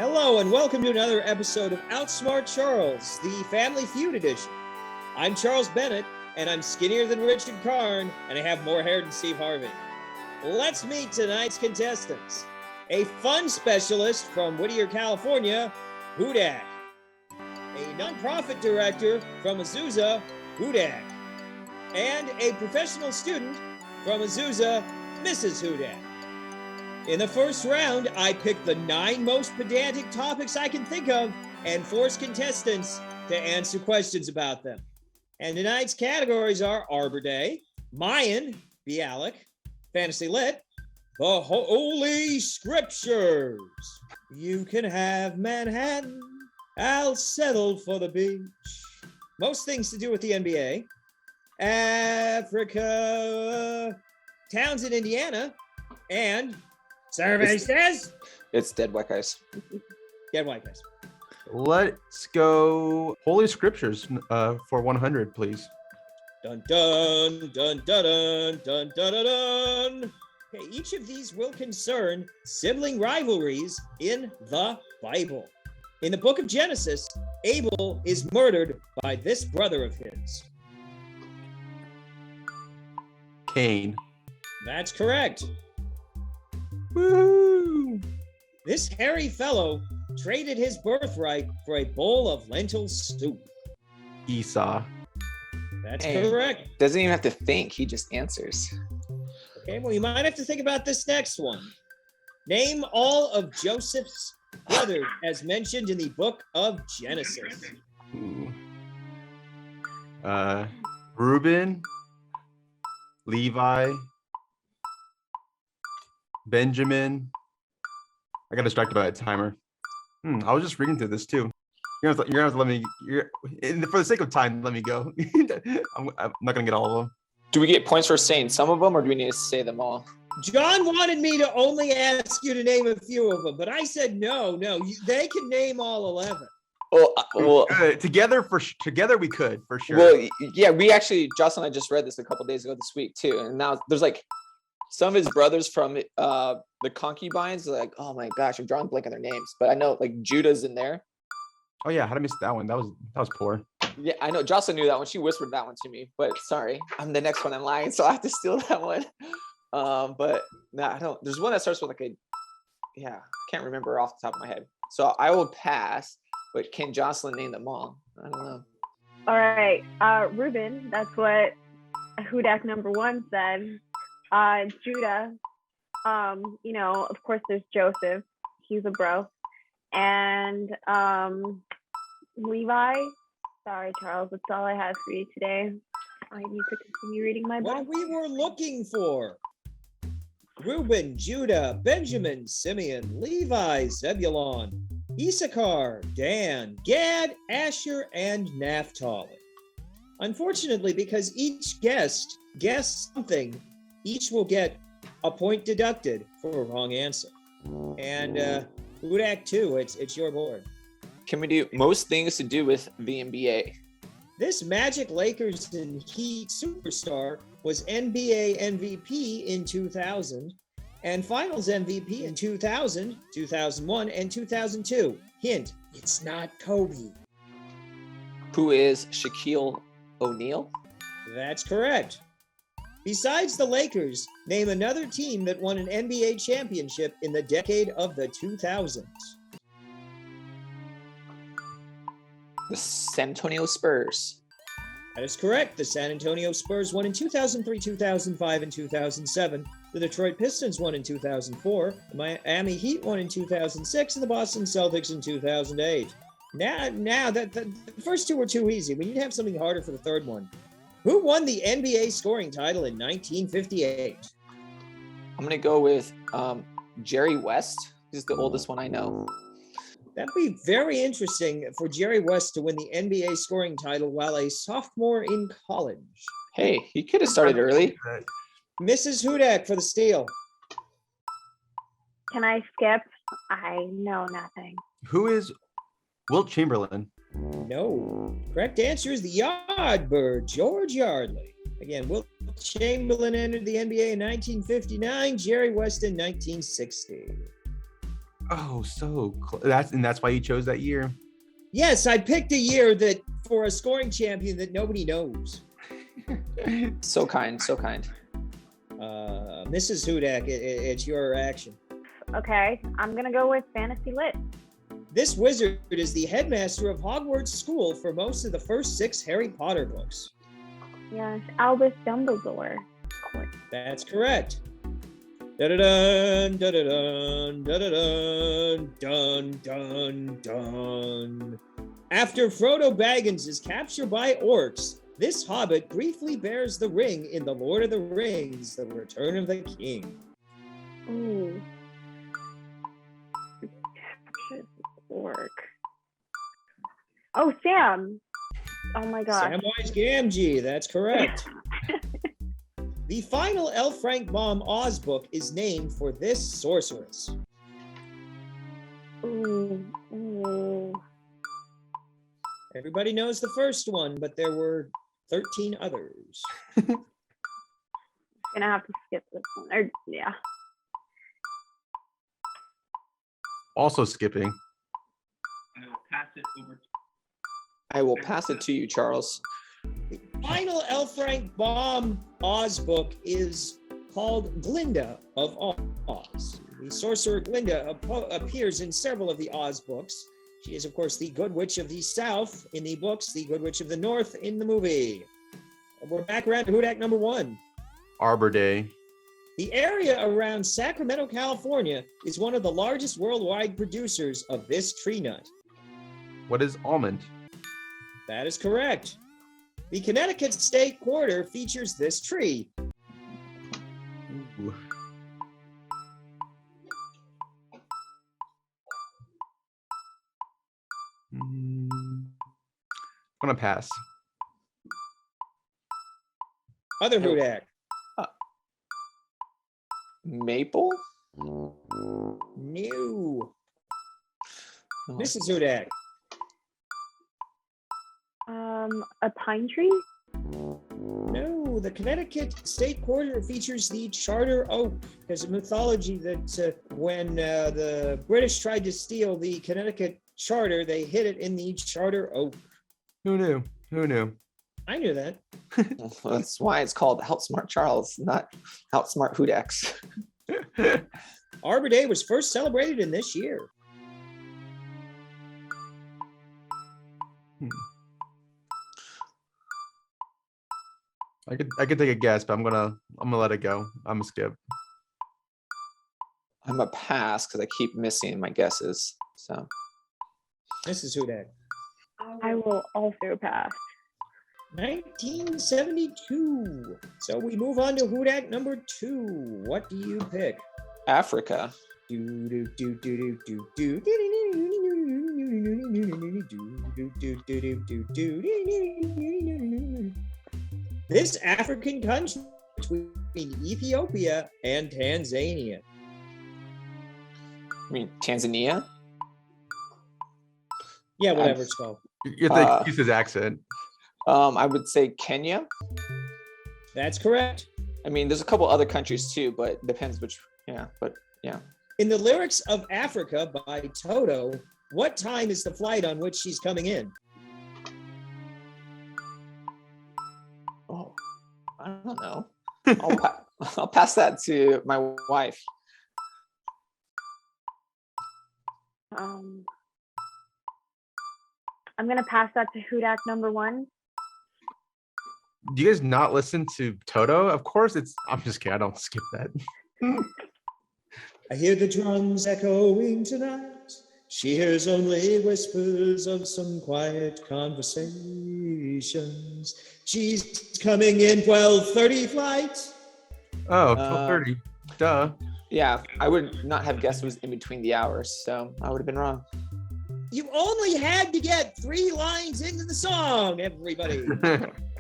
Hello and welcome to another episode of Outsmart Charles, the Family Feud edition. I'm Charles Bennett, and I'm skinnier than Richard Karn, and I have more hair than Steve Harvey. Let's meet tonight's contestants. A fun specialist from Whittier, California, Hudak. A nonprofit director from Azusa, Hudak. And a professional student from Azusa, Mrs. Hudak. In the first round, I picked the 9 most pedantic topics I can think of and forced contestants to answer questions about them. And tonight's categories are Arbor Day, Mayan, Bialik, Fantasy Lit, the Holy Scriptures. You can have Manhattan, I'll settle for the beach. Most things to do with the NBA. Africa, towns in Indiana, and survey says it's Dead White Guys. Dead White Guys. Let's go Holy Scriptures for 100, please. Dun dun dun dun dun dun dun dun dun. Okay, each of these will concern sibling rivalries in the Bible. In the book of Genesis, Abel is murdered by this brother of his. Cain. That's correct. Woo! This hairy fellow traded his birthright for a bowl of lentil soup. Esau. That's Hey. correct. Doesn't even have to think, he just answers. Okay, well, you might have to think about this next one. Name all of Joseph's brothers as mentioned in the book of Genesis. Ooh. Reuben, Levi, Benjamin. I got distracted by a timer. I was just reading through this too. You're gonna have to let me. For the sake of time, let me go. I'm not gonna get all of them. Do we get points for saying some of them, or do we need to say them all? John wanted me to only ask you to name a few of them, but I said no. They can name all 11. Well, Together we could for sure. well, yeah, we actually, Jocelyn and I just read this a couple days ago this week too, and now there's like some of his brothers from the concubines. Like, oh my gosh, I'm drawing a blank on their names, but I know like Judah's in there. Oh yeah, how did I miss that one? That was poor. Yeah, I know Jocelyn knew that one. She whispered that one to me, but sorry, I'm the next one in line, so I have to steal that one. But no, I don't. There's one that starts with like I can't remember off the top of my head. So I will pass. But can Jocelyn name them all? I don't know. All right, Reuben. That's what Hudak number 1 said. Judah. Of course, there's Joseph. He's a bro. And Levi. Sorry, Charles. That's all I have for you today. I need to continue reading my book. What we were looking for. Reuben, Judah, Benjamin, Simeon, Levi, Zebulon, Issachar, Dan, Gad, Asher, and Naphtali. Unfortunately, because each guest guessed something, each will get a point deducted for a wrong answer. And Hudak 2, it's your board. Can we do most things to do with the NBA? This Magic, Lakers, and Heat superstar was NBA MVP in 2000 and Finals MVP in 2000, 2001, and 2002. Hint, it's not Kobe. Who is Shaquille O'Neal? That's correct. Besides the Lakers, name another team that won an NBA championship in the decade of the 2000s. The San Antonio Spurs. That is correct. The San Antonio Spurs won in 2003, 2005, and 2007. The Detroit Pistons won in 2004. The Miami Heat won in 2006, and the Boston Celtics in 2008. Now that the first two were too easy. We need to have something harder for the third one. Who won the NBA scoring title in 1958? I'm gonna go with Jerry West. He's the oldest one I know. That'd be very interesting for Jerry West to win the NBA scoring title while a sophomore in college. Hey, he could have started early. Mrs. Hudak for the steal. Can I skip? I know nothing. Who is Wilt Chamberlain? No. Correct answer is the Yardbird, George Yardley. Again, Wilt Chamberlain entered the NBA in 1959, Jerry West in 1960. Oh, that's why you chose that year. Yes, I picked a year that for a scoring champion that nobody knows. So kind, so kind. Mrs. Hudak, it's your action. Okay, I'm gonna go with Fantasy Lit. This wizard is the headmaster of Hogwarts School for most of the first 6 Harry Potter books. Yes, Albus Dumbledore. Of course. That's correct. Da-da-dun, da-da-dun, da-da-dun, dun, dun, dun. After Frodo Baggins' capture by orcs, this hobbit briefly bears the ring in The Lord of the Rings, The Return of the King. Ooh. Orc. Oh, Sam. Oh my gosh. Samwise Gamgee, that's correct. The final L. Frank Baum Oz book is named for this sorceress. Ooh. Everybody knows the first one, but there were 13 others. Gonna have to skip this one. Or, yeah. Also skipping. I will pass it to you, Charles. The final L. Frank Baum Oz book is called Glinda of Oz. The sorcerer Glinda appears in several of the Oz books. She is, of course, the Good Witch of the South in the books, the Good Witch of the North in the movie. We're back around to Hudak number 1. Arbor Day. The area around Sacramento, California is one of the largest worldwide producers of this tree nut. What is almond? That is correct. The Connecticut State Quarter features this tree. Ooh. I'm gonna pass. Other Hudak. Maple? New. Oh, Mrs. Hudak. A pine tree? No, the Connecticut State Quarter features the Charter Oak. There's a mythology that when the British tried to steal the Connecticut Charter, they hid it in the Charter Oak. Who knew? Who knew? I knew that. that's why it's called Outsmart Charles, not Outsmart Hudaks. Arbor Day was first celebrated in this year. I could take a guess, but I'm gonna let it go. I'm gonna skip. I'm a pass because I keep missing my guesses. So Mrs. Hudak. I will also pass. 1972. So we move on to Hudak number 2. What do you pick? Africa. This African country between Ethiopia and Tanzania. I mean Tanzania. Yeah, whatever it's called. You have to excuse his accent. I would say Kenya. That's correct. I mean, there's a couple other countries too, but it depends which. Yeah, but yeah. In the lyrics of Africa by Toto, what time is the flight on which she's coming in? Oh, I don't know. I'll pass that to my wife. I'm gonna pass that to Hudak number 1. Do you guys not listen to Toto? Of course it's. I'm just kidding. I don't skip that. I hear the drums echoing tonight. She hears only whispers of some quiet conversations. She's coming in 12:30 flight. Oh, 12:30. Duh. Yeah, I would not have guessed it was in between the hours, so I would have been wrong. You only had to get 3 lines into the song, everybody.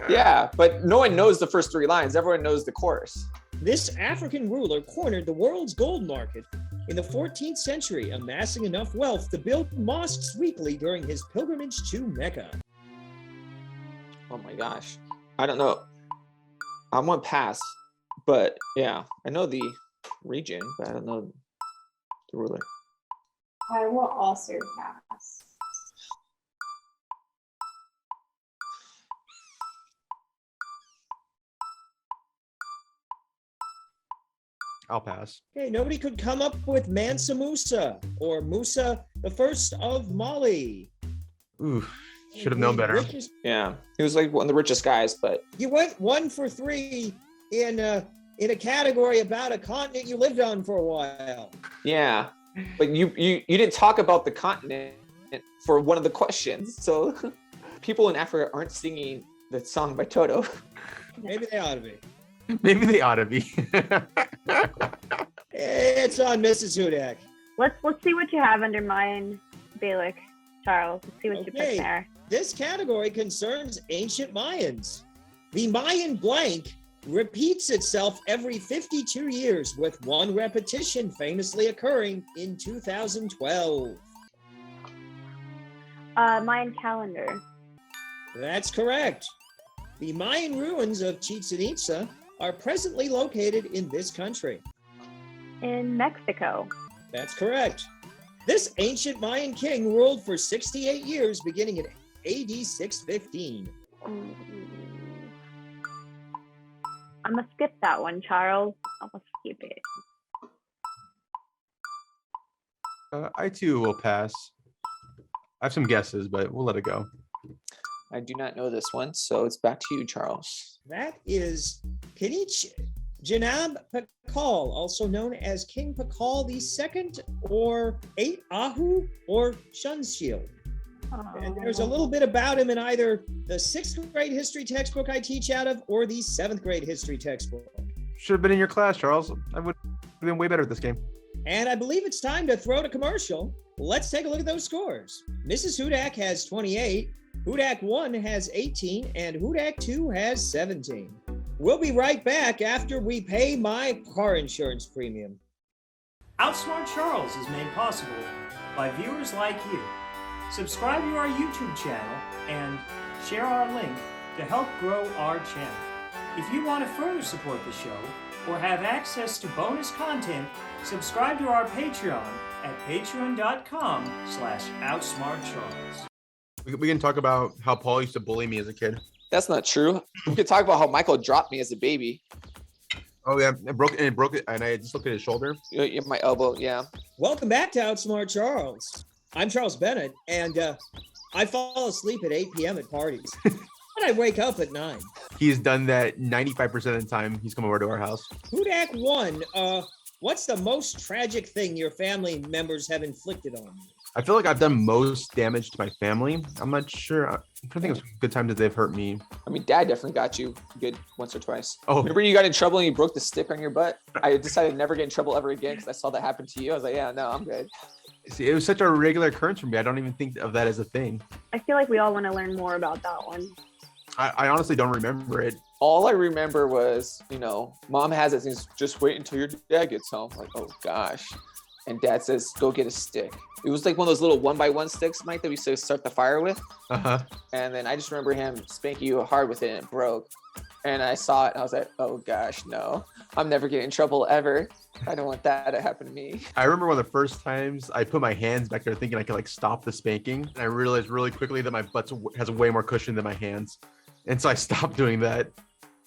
Yeah, but no one knows the first 3 lines. Everyone knows the chorus. This African ruler cornered the world's gold market in the 14th century, amassing enough wealth to build mosques weekly during his pilgrimage to Mecca. Oh my gosh. I don't know. I'm gonna pass, but yeah, I know the region, but I don't know the ruler. I will also pass. I'll pass. Okay, nobody could come up with Mansa Musa or Musa the First of Mali. Ooh, should have known The better. richest- Yeah, he was like one of the richest guys, but You went 1 for 3 in a category about a continent you lived on for a while. yeah. But you didn't talk about the continent for one of the questions. So people in Africa aren't singing the song by Toto. Maybe they ought to be. Maybe they ought to be. It's on Mrs. Hudak. Let's see what you have under mine, Balik, Charles. Let's see what you Okay. put there. This category concerns ancient Mayans. The Mayan blank repeats itself every 52 years, with one repetition famously occurring in 2012. Mayan calendar. That's correct. The Mayan ruins of Chichen Itza are presently located in this country. In Mexico. That's correct. This ancient Mayan king ruled for 68 years, beginning in AD 615. I'm gonna skip that one, Charles. I'm gonna skip it. I too will pass. I have some guesses, but we'll let it go. I do not know this one, so it's back to you, Charles. That is Kinich Janab Pakal, also known as King Pakal II, or 8 Ahu, or Shunshil. And there's a little bit about him in either the 6th grade history textbook I teach out of or the 7th grade history textbook. Should have been in your class, Charles. I would have been way better at this game. And I believe it's time to throw to commercial. Let's take a look at those scores. Mrs. Hudak has 28, Hudak 1 has 18, and Hudak 2 has 17. We'll be right back after we pay my car insurance premium. Outsmart Charles is made possible by viewers like you. Subscribe to our YouTube channel and share our link to help grow our channel. If you want to further support the show or have access to bonus content, subscribe to our Patreon at patreon.com/OutsmartCharles. We can talk about how Paul used to bully me as a kid. That's not true. We could talk about how Michael dropped me as a baby. Oh yeah, it broke it, and I dislocated his shoulder. My elbow, yeah. Welcome back to Outsmart Charles. I'm Charles Bennett, and I fall asleep at 8 p.m. at parties. And I wake up at 9. He's done that 95% of the time he's come over to our house. Hudak 1, what's the most tragic thing your family members have inflicted on you? I feel like I've done most damage to my family. I'm not sure. I'm trying to think of some good times that they've hurt me. I mean, Dad definitely got you good once or twice. Oh, Remember you got in trouble and you broke the stick on your butt? I decided to never get in trouble ever again because I saw that happen to you. I was like, yeah, no, I'm good. see, it was such a regular occurrence for me. I don't even think of that as a thing. I feel like we all want to learn more about that one. I honestly don't remember it. All I remember was, Mom has it since just wait until your dad gets home. Like, oh gosh. And Dad says, go get a stick. It was like one of those little 1x1 sticks, Mike, that we used to start the fire with. Uh-huh. And then I just remember him spanking you hard with it and it broke. And I saw it and I was like, oh gosh, no. I'm never getting in trouble ever. I don't want that to happen to me. I remember one of the first times I put my hands back there thinking I could stop the spanking. And I realized really quickly that my butt has way more cushion than my hands. And so I stopped doing that.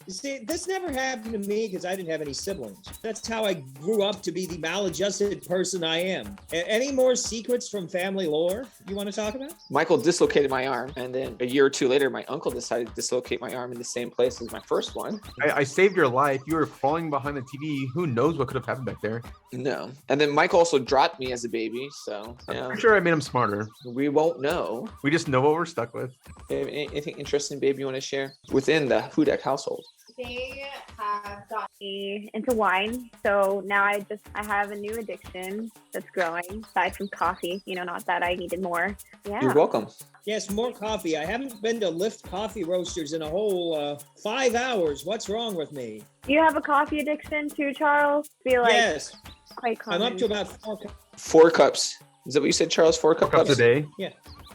You see, this never happened to me because I didn't have any siblings. That's how I grew up to be the maladjusted person I am. Any more secrets from family lore you want to talk about? Michael dislocated my arm. And then a year or two later, my uncle decided to dislocate my arm in the same place as my first one. I saved your life. You were falling behind the TV. Who knows what could have happened back there? No. And then Michael also dropped me as a baby. So, I'm sure I made him smarter. we won't know. We just know what we're stuck with. Anything interesting, babe, you want to share within the Hudak household? They have got Me into wine, so now I have a new addiction that's growing aside from coffee. Not that I needed more. Yeah. You're welcome. Yes, more coffee. I haven't been to Lift Coffee Roasters in a whole 5 hours. What's wrong with me? Do you have a coffee addiction too, Charles? I feel like Yes, quite common. I'm up to about 4 cups. 4 cups. Is that what you said, Charles? 4 cups? 4 cups a day.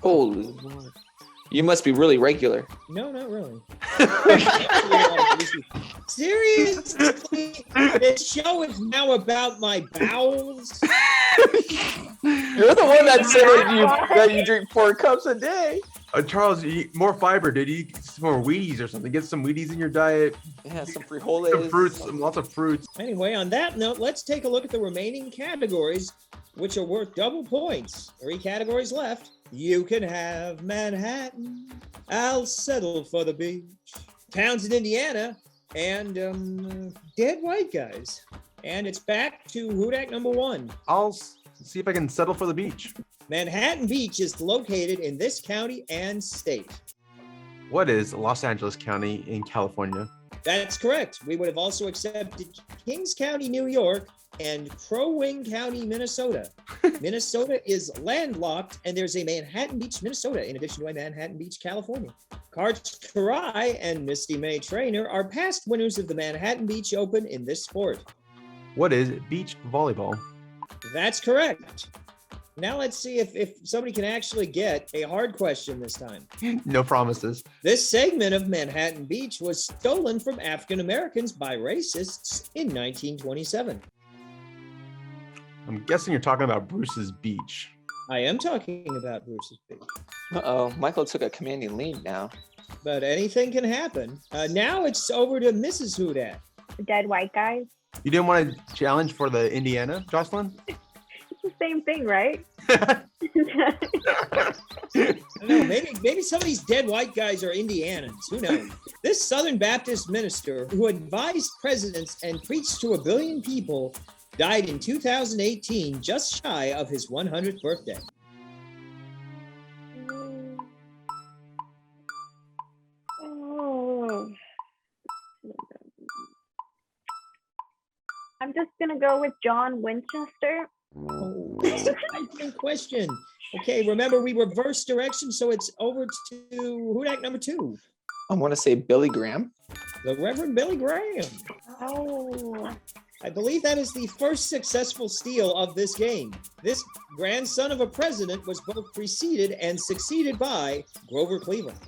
Holy Lord. You must be really regular. No, not really. Seriously, this show is now about my bowels. You're the one that said that you drink 4 cups a day. Charles, you eat more fiber, dude. You eat some more Wheaties or something. Get some Wheaties in your diet. Yeah, some frijoles. Some fruits, lots of fruits. Anyway, on that note, let's take a look at the remaining categories, which are worth double points. 3 categories left. You can have Manhattan. I'll settle for the beach. Towns in Indiana. And dead white guys. And it's back to Hudak number 1. I'll see if I can settle for the beach. Manhattan Beach is located in this county and state. What is Los Angeles County in California? That's correct. We would have also accepted Kings County, New York, and Crow Wing County, Minnesota. Minnesota is landlocked, and there's a Manhattan Beach, Minnesota, in addition to a Manhattan Beach, California. Karch Karai and Misty May Trainer are past winners of the Manhattan Beach Open in this sport. What is beach volleyball? That's correct. Now let's see if somebody can actually get a hard question this time. No promises. This segment of Manhattan Beach was stolen from African Americans by racists in 1927. I'm guessing you're talking about Bruce's Beach. I am talking about Bruce's Beach. Uh-oh, Michael took a commanding lead now. But anything can happen. Now it's over to Mrs. Hudak. Dead white guys. You didn't want to challenge for the Indiana, Jocelyn? It's the same thing, right? I don't know, maybe some of these dead white guys are Indianans. Who knows? This Southern Baptist minister who advised presidents and preached to 1 billion people died in 2018, just shy of his 100th birthday. Oh. I'm just gonna go with John Winchester. Oh, that's a great question. Okay, remember we reverse direction, so it's over to Hudak number 2. I want to say Billy Graham. The Reverend Billy Graham. Oh. I believe that is the first successful steal of this game. This grandson of a president was both preceded and succeeded by Grover Cleveland.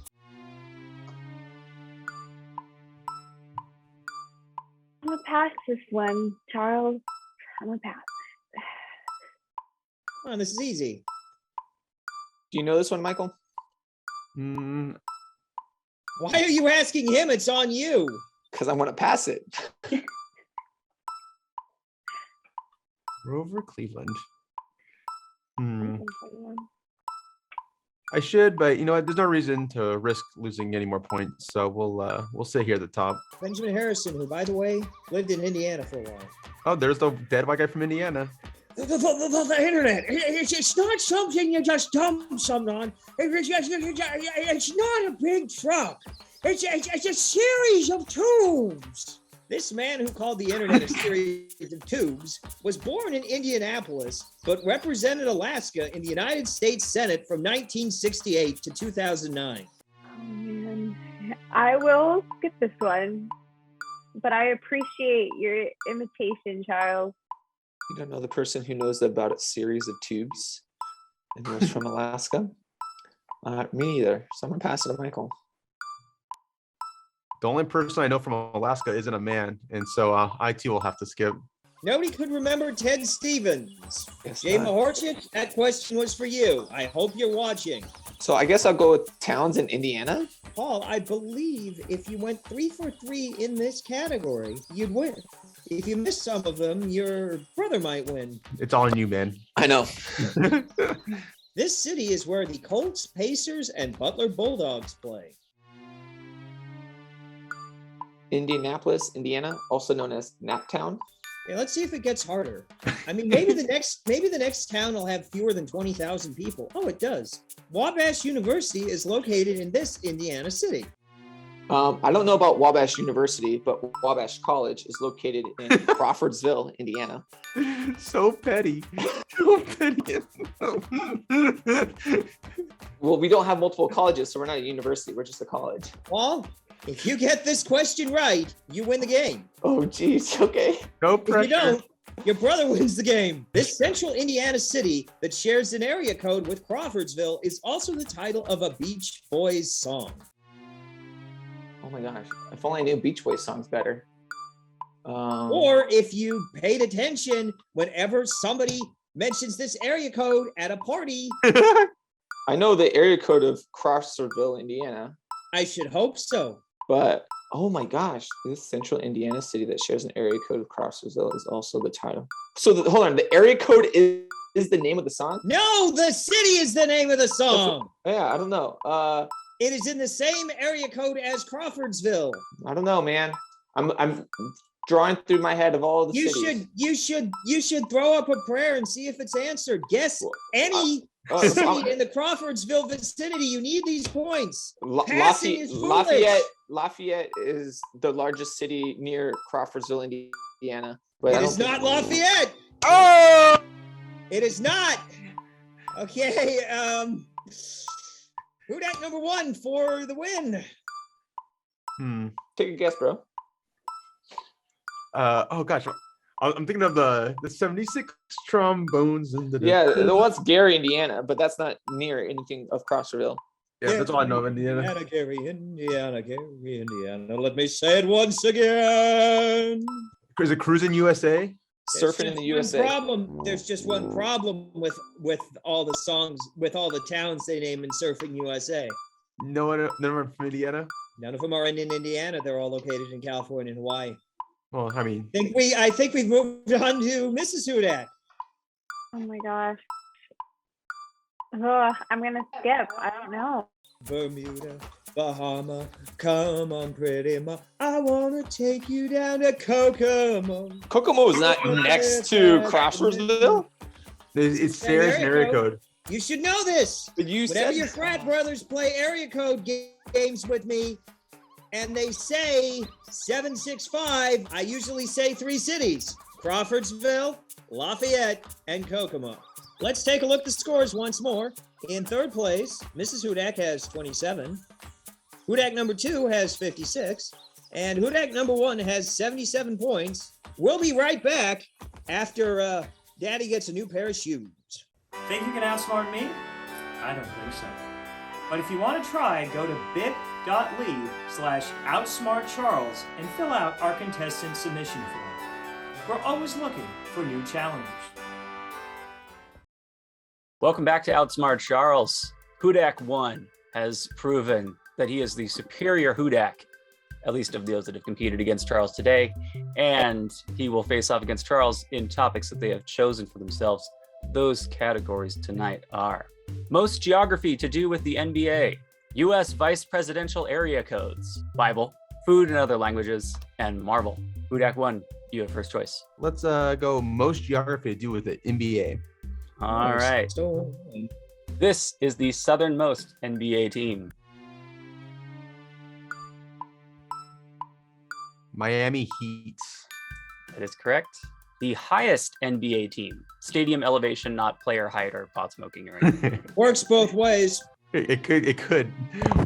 I'm gonna pass this one, Charles. I'm gonna pass. Come on, this is easy. Do you know this one, Michael? Hmm. Why are you asking him? It's on you. Because I want to pass it. Grover Cleveland. I should, but you know what? There's no reason to risk losing any more points, so we'll stay here at the top. Benjamin Harrison, who, by the way, lived in Indiana for a while. Oh, there's the dead white guy from Indiana. The internet. It's not something you just dump something on. It's not a big truck. It's a series of tubes. This man who called the internet a series of tubes was born in Indianapolis, but represented Alaska in the United States Senate from 1968 to 2009. Oh, man. I will skip this one, but I appreciate your imitation, Charles. You don't know the person who knows about a series of tubes and was from Alaska? Me either. So I'm gonna pass it to Michael. The only person I know from Alaska isn't a man, and so I too will have to skip. Nobody could remember Ted Stevens. Guess Jay not. Mahorchik, that question was for you. I hope you're watching. So I guess I'll go with towns in Indiana. Paul, I believe if you went 3 for 3 in this category, you'd win. If you miss some of them, your brother might win. It's all on you, man. I know. This city is where the Colts, Pacers, and Butler Bulldogs play. Indianapolis, Indiana, also known as Naptown. Okay, let's see if it gets harder. I mean, maybe the next town will have fewer than 20,000 people. Oh, it does. Wabash University is located in this Indiana city. I don't know about Wabash University, but Wabash College is located in Crawfordsville, Indiana. So petty. So petty. Well, we don't have multiple colleges, so we're not a university. We're just a college. Paul, if you get this question right, you win the game. Oh, geez. Okay. No If pressure. you don't, your brother wins the game. This central Indiana city that shares an area code with Crawfordsville is also the title of a Beach Boys song. Oh my gosh. If only I knew Beach Boys songs better. Or if you paid attention, whenever somebody mentions this area code at a party? I know the area code of Crawfordsville, Indiana, I should hope so. but oh my gosh, this central Indiana city that shares an area code of Crawfordsville is also the title. So hold on, the area code is the name of the song? No, the city is the name of the song. Yeah, I don't know. It is in the same area code as Crawfordsville. I don't know, man. I'm drawing through my head of all the cities. You should throw up a prayer and see if it's answered. Guess any city in the Crawfordsville vicinity. You need these points. Passing is foolish. Lafayette is the largest city near Crawfordsville, Indiana. But It is not Lafayette. Oh! It is not. Okay. Hudak number 1 for the win. Take a guess, bro. Oh gosh, I'm thinking of the 76 trombones and Yeah, the one's Gary, Indiana, but that's not near anything of Crawfordsville. Yeah, that's all I know of Indiana. Indiana, Gary, Indiana. Let me say it once again. Is it Cruising USA? Surfing in the USA. There's just one problem with all the songs, with all the towns they name in Surfing USA. None of them are from Indiana. None of them are in Indiana. They're all located in California and Hawaii. Well, I mean, I think we've moved on to Mrs. Hudak. Oh my gosh. Ugh, I'm gonna skip. I don't know. Bermuda, Bahama, come on, pretty ma. I wanna take you down to Kokomo. Kokomo is not next to Crawfordsville. it's Sarah's area code. You should know this. But you Whenever said your frat brothers play area code games with me, and they say 765, I usually say 3 cities: Crawfordsville, Lafayette, and Kokomo. Let's take a look at the scores once more. In third place, Mrs. Hudak has 27. Hudak number 2 has 56. And Hudak number 1 has 77 points. We'll be right back after Daddy gets a new pair of shoes. Think you can outsmart me? I don't think so. But if you want to try, go to bit.ly/OutsmartCharles and fill out our contestant submission form. We're always looking for new challengers. Welcome back to Outsmart Charles. Hudak 1 has proven that he is the superior Hudak, at least of those that have competed against Charles today, and he will face off against Charles in topics that they have chosen for themselves. Those categories tonight are most geography to do with the NBA, U.S. vice presidential area codes, Bible, food and other languages, and Marvel. Hudak 1, you have first choice. Let's go most geography to do with the NBA. All right. This is the southernmost NBA team. Miami Heat. That is correct. The highest NBA team. Stadium elevation, not player height or pot smoking or anything. Works both ways. It could.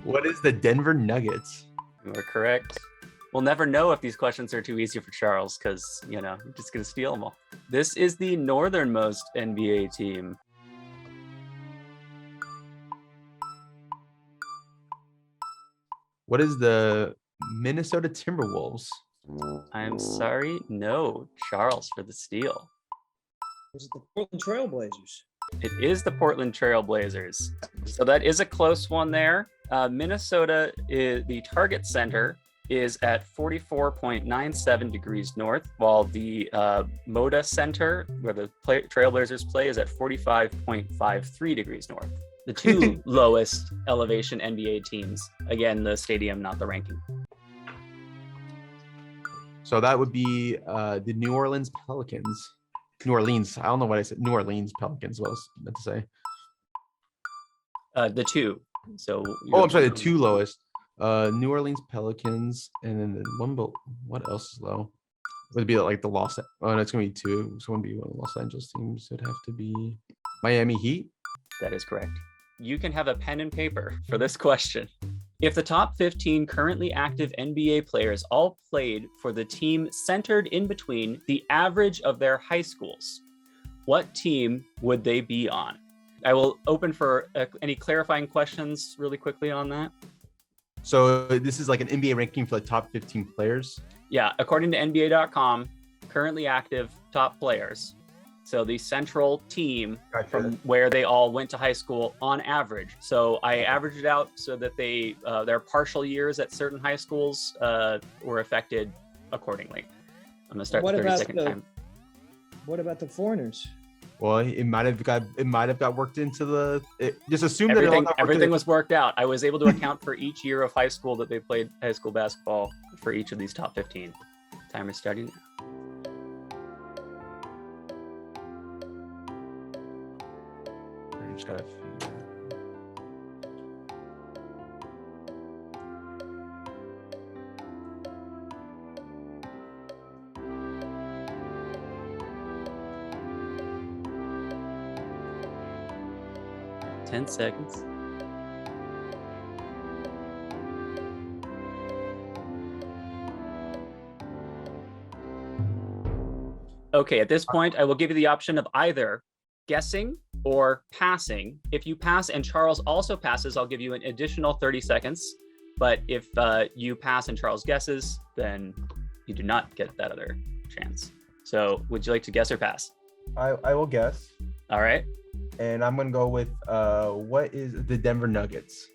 What is the Denver Nuggets? You are correct. We'll never know if these questions are too easy for Charles because, you're just going to steal them all. This is the northernmost NBA team. What is the Minnesota Timberwolves? I'm sorry. No, Charles for the steal. Is it the Portland Trailblazers? It is the Portland Trail Blazers. So that is a close one there. Minnesota, the target center is at 44.97 degrees north, while the Moda Center, where the Trailblazers play, is at 45.53 degrees north. The two lowest elevation NBA teams. Again, the stadium, not the ranking. So that would be the New Orleans Pelicans. New Orleans. I don't know what I said. New Orleans Pelicans. What I was meant to say. The two. So. I'm sorry. The two lowest. New Orleans Pelicans, and then the one. What else is low? Would it be like the Los? Oh, no, it's gonna be two. So it wouldn't be one of the Los Angeles teams. It'd have to be Miami Heat. That is correct. You can have a pen and paper for this question. If the top 15 currently active NBA players all played for the team centered in between the average of their high schools, what team would they be on? I will open for any clarifying questions really quickly on that. So this is like an NBA ranking for the top 15 players? Yeah, according to NBA.com, currently active top players. So the central team Gotcha. from where they all went to high school on average. So I averaged it out so that they their partial years at certain high schools were affected accordingly. I'm gonna start the 30-second time. What about the foreigners? Well, it might have got worked into the. Just assume that Everything was worked out. I was able to account for each year of high school that they played high school basketball for each of these top 15. Timer starting now. Just gotta. Ten seconds. Okay, at this point, I will give you the option of either guessing or passing. If you pass and Charles also passes, I'll give you an additional 30 seconds. But if you pass and Charles guesses, then you do not get that other chance. So would you like to guess or pass? I will guess. All right. And I'm gonna go with what is the Denver Nuggets?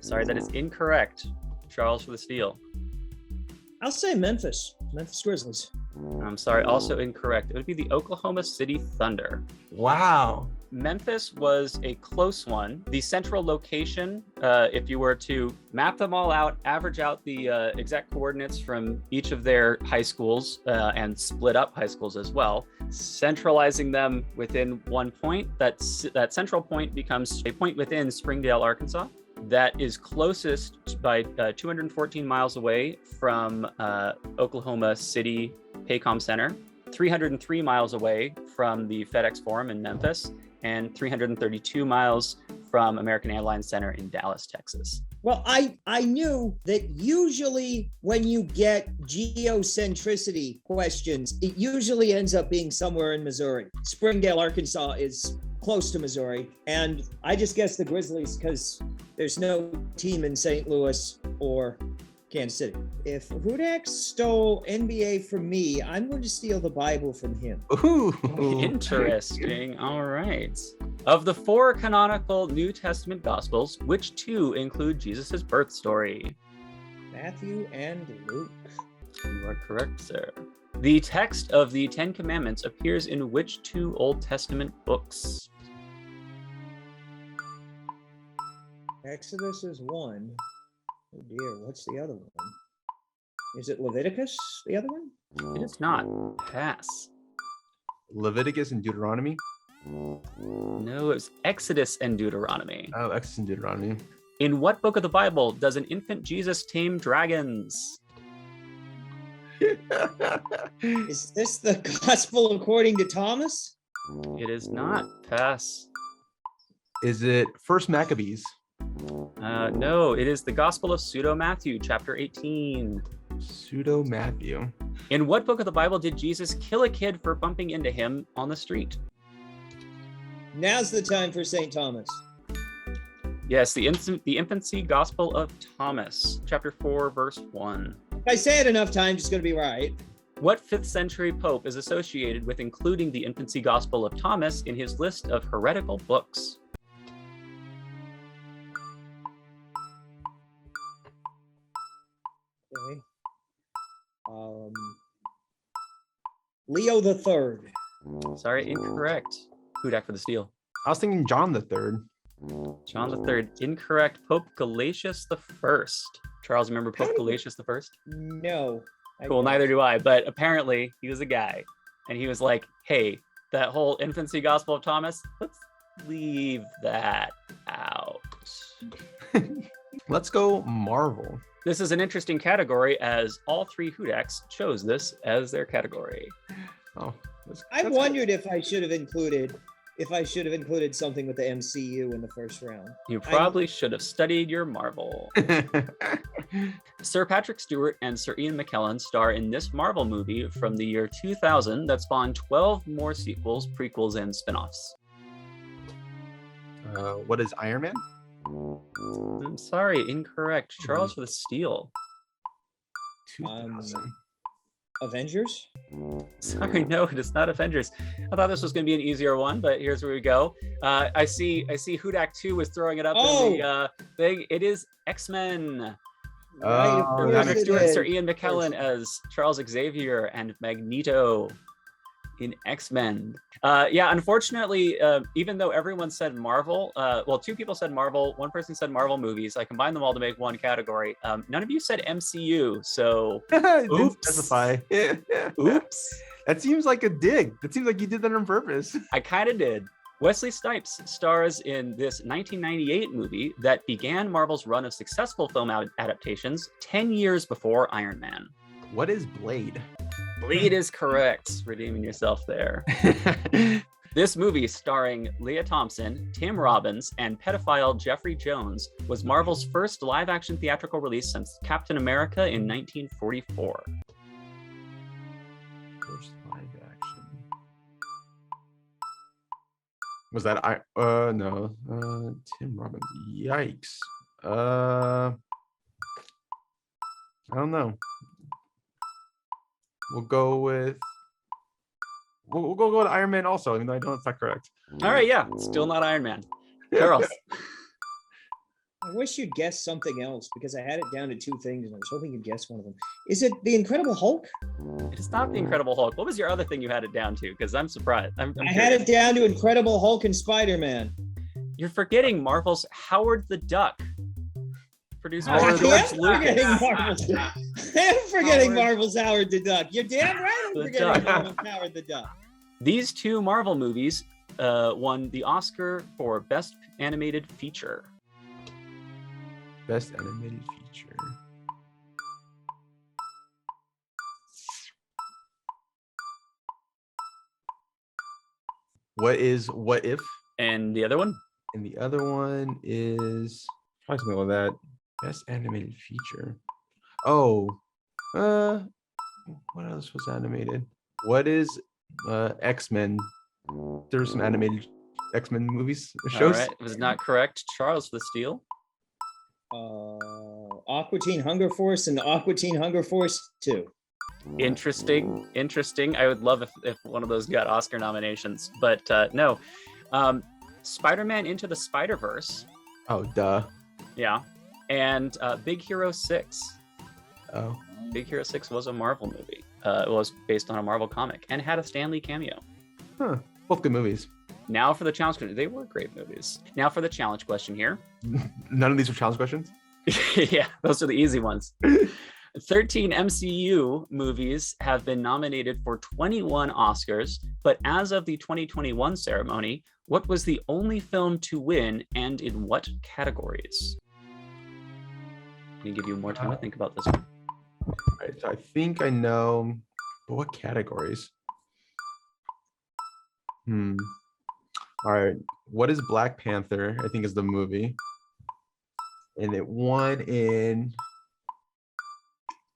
Sorry, that is incorrect. Charles for the steal. I'll say Memphis Grizzlies. I'm sorry, also incorrect. It would be the Oklahoma City Thunder. Wow. Memphis was a close one. The central location, if you were to map them all out, average out the exact coordinates from each of their high schools and split up high schools as well, centralizing them within one point, that central point becomes a point within Springdale, Arkansas. That is closest by 214 miles away from Oklahoma City Paycom Center, 303 miles away from the FedEx Forum in Memphis, and 332 miles from American Airlines Center in Dallas, Texas. Well, I knew that usually when you get geocentricity questions, it usually ends up being somewhere in Missouri. Springdale, Arkansas is close to Missouri. And I just guessed the Grizzlies because there's no team in St. Louis or Kansas City. If Hudak stole NBA from me, I'm going to steal the Bible from him. Ooh. Interesting. All right. Of the 4 canonical New Testament Gospels, which 2 include Jesus' birth story? Matthew and Luke. You are correct, sir. The text of the 10 Commandments appears in which 2 Old Testament books? Exodus is one. Oh dear, what's the other one? Is it Leviticus, the other one? It is not. Pass. Leviticus and Deuteronomy. No, it was Exodus and Deuteronomy. Oh, Exodus and Deuteronomy. In what book of the Bible does an infant Jesus tame dragons? Is this the Gospel according to Thomas? It is not. Pass. Is it First Maccabees? No, it is the Gospel of Pseudo Matthew, chapter 18. Pseudo Matthew. In what book of the Bible did Jesus kill a kid for bumping into him on the street? Now's the time for St. Thomas. Yes, the infancy Gospel of Thomas, chapter 4, verse 1. If I say it enough times, it's going to be right. What 5th century pope is associated with including the infancy Gospel of Thomas in his list of heretical books? Okay. Leo the Third. Sorry, incorrect. Hudak for the steal. I was thinking John the Third. John III, incorrect. Pope Galatius the First. Charles, remember Pope Galatius the First? No. Cool, neither do I. But apparently, he was a guy, and he was like, "Hey, that whole infancy Gospel of Thomas, let's leave that out." Let's go Marvel. This is an interesting category, as all 3 Hudaks chose this as their category. Oh, I wondered if I should have included something with the MCU in the first round. You probably should have studied your Marvel. Sir Patrick Stewart and Sir Ian McKellen star in this Marvel movie from the year 2000 that spawned 12 more sequels, prequels, and spin-offs. What is Iron Man? I'm sorry, incorrect. Charles for the steal. 2000. Avengers? Sorry, no, it is not Avengers. I thought this was going to be an easier one, but here's where we go. I see Hudak 2 was throwing it up in the thing. It is X-Men. Right, of course Patrick it Stewart and Sir is. Ian McKellen as Charles Xavier and Magneto in X-Men. Unfortunately, even though everyone said Marvel, well, 2 people said Marvel, 1 person said Marvel movies. I combined them all to make one category. None of you said MCU, so Didn't oops. specify. Oops. That seems like a dig. That seems like you did that on purpose. I kind of did. Wesley Snipes stars in this 1998 movie that began Marvel's run of successful film adaptations 10 years before Iron Man. What is Blade? Blade is correct. Redeeming yourself there. This movie, starring Leah Thompson, Tim Robbins, and pedophile Jeffrey Jones, was Marvel's first live-action theatrical release since Captain America in 1944. First live action. Was that no. Tim Robbins. Yikes. I don't know. We'll go with we'll go with Iron Man also, even though I know it's not correct. All right, yeah, still not Iron Man. Charles. I wish you'd guess something else because I had it down to 2 things and I was hoping you'd guess one of them. Is it The Incredible Hulk? It is not The Incredible Hulk. What was your other thing you had it down to? Because I'm surprised. I'm I had it down to Incredible Hulk and Spider-Man. You're forgetting Marvel's Howard the Duck, produced by I George am Lucas. forgetting Marvel's Howard the Duck. You're damn right I'm The forgetting Duck. Marvel's Howard the Duck. These 2 Marvel movies won the Oscar for Best Animated Feature. Best animated feature. What is What If? And the other one? And the other one is probably something like that. Best animated feature. Oh, what else was animated? What is X-Men? There were some animated X-Men movies, shows. All right, it was not correct. Charles for the steal. Aqua Teen Hunger Force and Aqua Teen Hunger Force 2. Interesting. I would love if one of those got Oscar nominations, but no. Spider-Man Into the Spider-Verse. Oh, duh. Yeah. And Big Hero 6. Oh, Big Hero 6 was a Marvel movie. It was based on a Marvel comic and had a Stan Lee cameo. huh. Both good movies. Now for the challenge question. They were great movies. Now for the challenge question here. None of these are challenge questions. Yeah, those are the easy ones. 13 MCU movies have been nominated for 21 Oscars, but as of the 2021 ceremony, what was the only film to win and in what categories? Let me give you more time to think about this one. All right, so I think I know, but what categories? All right, what is Black Panther? I think is the movie, and it won in.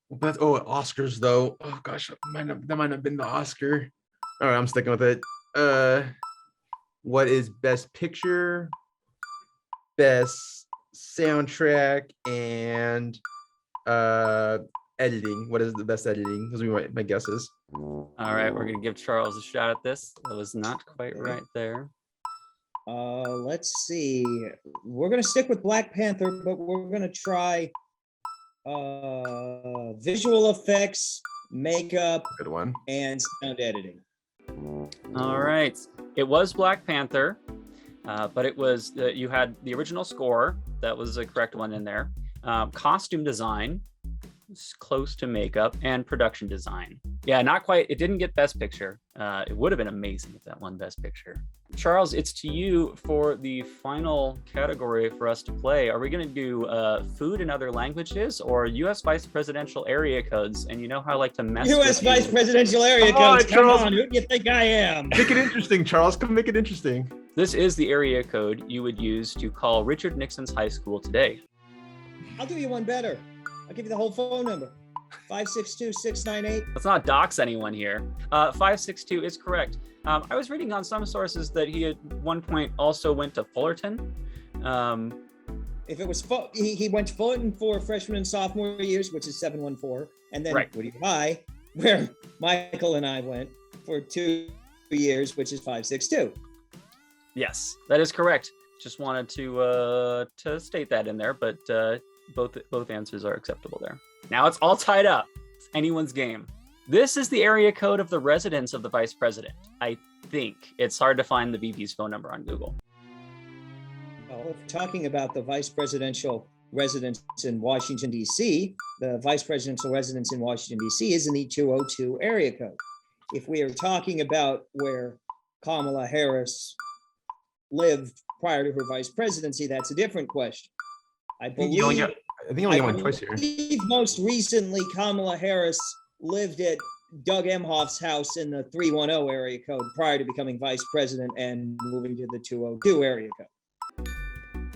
But Oscars though. Oh gosh, that might not have been the Oscar. All right, I'm sticking with it. What is Best Picture, Best Soundtrack, and editing? What is the best editing? Those are my guesses. All right, we're gonna give Charles a shot at this. That was not quite right there. Let's see. We're gonna stick with Black Panther, but we're gonna try visual effects, makeup, Good one. and sound editing. All right, it was Black Panther, but it was you had the original score. That was the correct one in there. Costume design, close to makeup, and production design. Yeah, not quite. It didn't get Best Picture. It would have been amazing if that won Best Picture. Charles, it's to you for the final category for us to play. Are we going to do food in other languages or U.S. vice presidential area codes? And you know how I like to mess U.S. with vice you. presidential area Come on, codes. Come Charles. on, who do you think I am? Make it interesting, Charles. Come make it interesting. This is the area code you would use to call Richard Nixon's high school today. I'll do you one better. I'll give you the whole phone number. 562-698. Let's not dox anyone here. 562 is correct. I was reading on some sources that he at one point also went to Fullerton. If it was he went to Fullerton for freshman and sophomore years, which is 714, and then Right. Whittier High, where Michael and I went for 2 years, which is 562. Yes, that is correct. Just wanted to state that in there, but both answers are acceptable there. Now it's all tied up. It's anyone's game. This is the area code of the residence of the vice president. I think it's hard to find the VP's phone number on Google. Well, if we're talking about the vice presidential residence in Washington, D.C., the vice presidential residence in Washington, D.C. is in the 202 area code. If we are talking about where Kamala Harris lived prior to her vice presidency, that's a different question. I I think you only believe, got one choice here. most recently Kamala Harris lived at Doug Emhoff's house in the 310 area code prior to becoming vice president and moving to the 202 area code.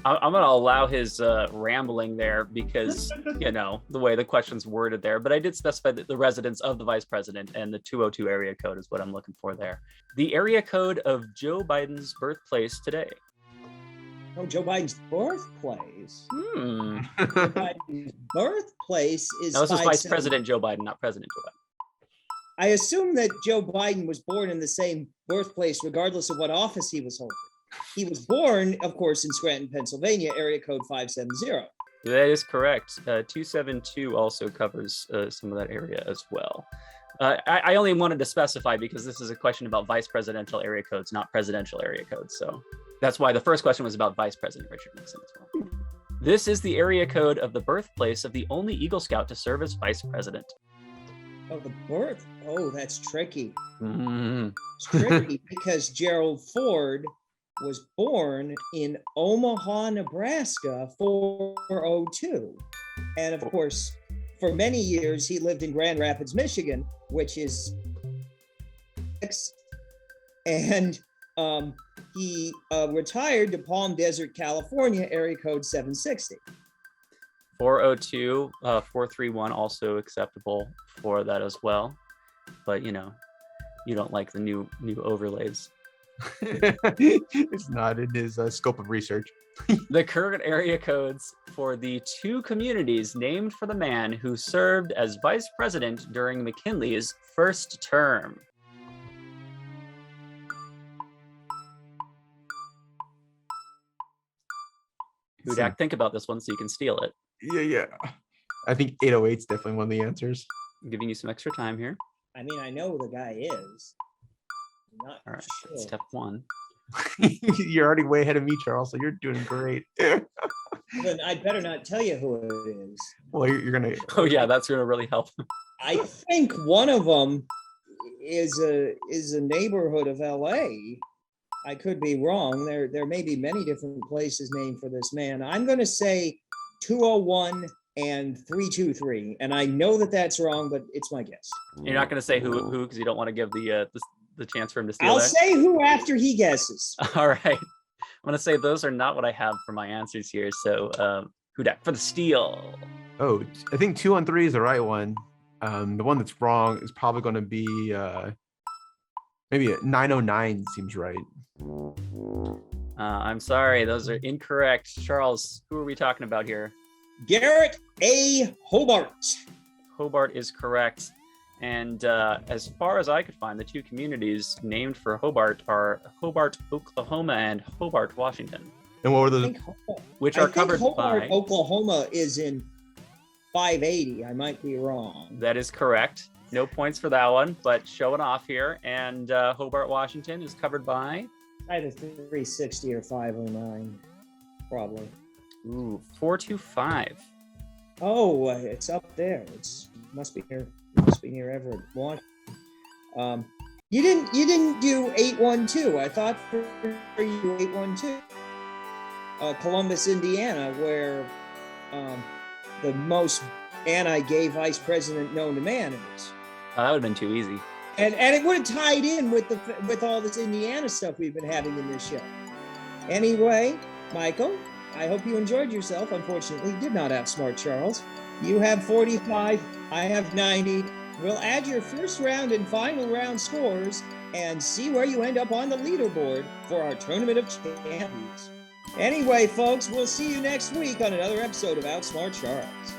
I'm going to allow his rambling there because, you know, the way the question's worded there. But I did specify that the residence of the vice president, and the 202 area code is what I'm looking for there. The area code of Joe Biden's birthplace today. Oh, Joe Biden's birthplace. Hmm. Joe Biden's birthplace is. Now, this is Vice 570. President Joe Biden, not President Joe Biden. I assume that Joe Biden was born in the same birthplace, regardless of what office he was holding. He was born, of course, in Scranton, Pennsylvania, area code 570. That is correct. 272 also covers some of that area as well. I only wanted to specify because this is a question about vice presidential area codes, not presidential area codes. So that's why the first question was about Vice President Richard Nixon as well. This is the area code of the birthplace of the only Eagle Scout to serve as vice president. Oh, the birth. Oh, that's tricky. Mm. It's tricky because Gerald Ford was born in Omaha, Nebraska, 402. And of course, for many years, he lived in Grand Rapids, Michigan, which is and he retired to Palm Desert, California, area code 760. 402, 431 also acceptable for that as well. But you know, you don't like the new overlays. It's not in his scope of research. The current area codes for the two communities named for the man who served as vice president during McKinley's first term. Hudak, think about this one so you can steal it. Yeah. I think 808 is definitely one of the answers. I'm giving you some extra time here. I mean, I know who the guy is. I'm not All right, sure. step one. You're already way ahead of me, Charles, so you're doing great. Then I'd better not tell you who it is. Well, you're gonna. Oh yeah, that's gonna really help. I think one of them is a neighborhood of LA. I could be wrong. There may be many different places named for this man. I'm going to say 201 and 323, and I know that that's wrong, but it's my guess. You're not gonna say who because you don't want to give the chance for him to steal I'll that. say who after he guesses. All right. I'm going to say those are not what I have for my answers here. So, Hudak for the steal. Oh, I think 213 is the right one. The one that's wrong is probably going to be maybe 909 seems right. I'm sorry. Those are incorrect. Charles, who are we talking about here? Garrett A. Hobart. Hobart is correct. And as far as I could find, the two communities named for Hobart are Hobart, Oklahoma, and Hobart, Washington, And what were I the? think, which I are think covered Hobart, by. Oklahoma is in 580. I might be wrong. That is correct. No points for that one, but showing off here. And Hobart, Washington is covered by. Either 360 or 509, probably. Ooh, 425. Oh, it's up there. It's must be near Everett, Washington. You didn't do 812. I thought for you 812. Columbus, Indiana, where the most anti-gay vice president known to man is. Oh, that would have been too easy. And it would have tied in with all this Indiana stuff we've been having in this show. Anyway, Michael, I hope you enjoyed yourself. Unfortunately, you did not outsmart Charles. You have 45, I have 90. We'll add your first round and final round scores and see where you end up on the leaderboard for our Tournament of Champions. Anyway, folks, we'll see you next week on another episode of Outsmart Charles.